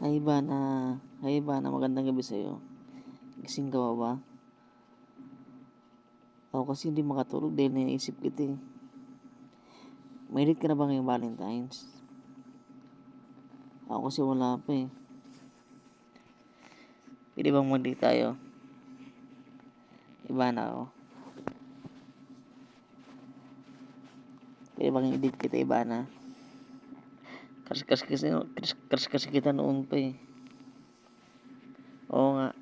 Hi Ivana, magandang gabi sa'yo. Gising ka pa ba? Ako kasi hindi makatulog dahil naisip kita eh. Mahilig ka na ba ngayong Valentine's? Ako kasi wala pa eh. Pwede bang mag-date tayo? Ivana ako. Pwede bang i-date kita Ivana? Crush kasi kita noon pa eh. Oo nga.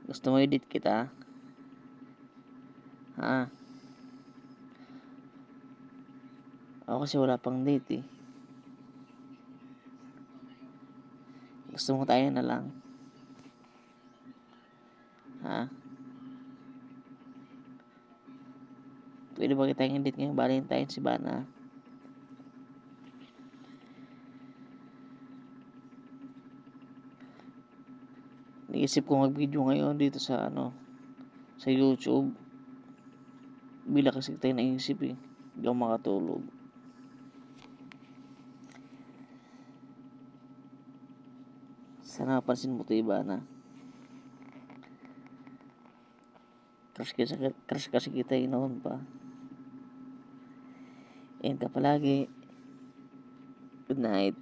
Gusto mo i-date kita? Ha? Ako kasi wala pang date eh. Gusto mo tayo na lang? Ha? Pwede ba kita i-date ngayong Valentine's Ivana? Naisip ko mag-video ngayon dito sa sa YouTube. Bila kasi tayo naisip eh. Hindi ako makatulog. Sana napansin mo to Ivana. Crush kasi kita noon pa. Ingat ka palagi. Good night.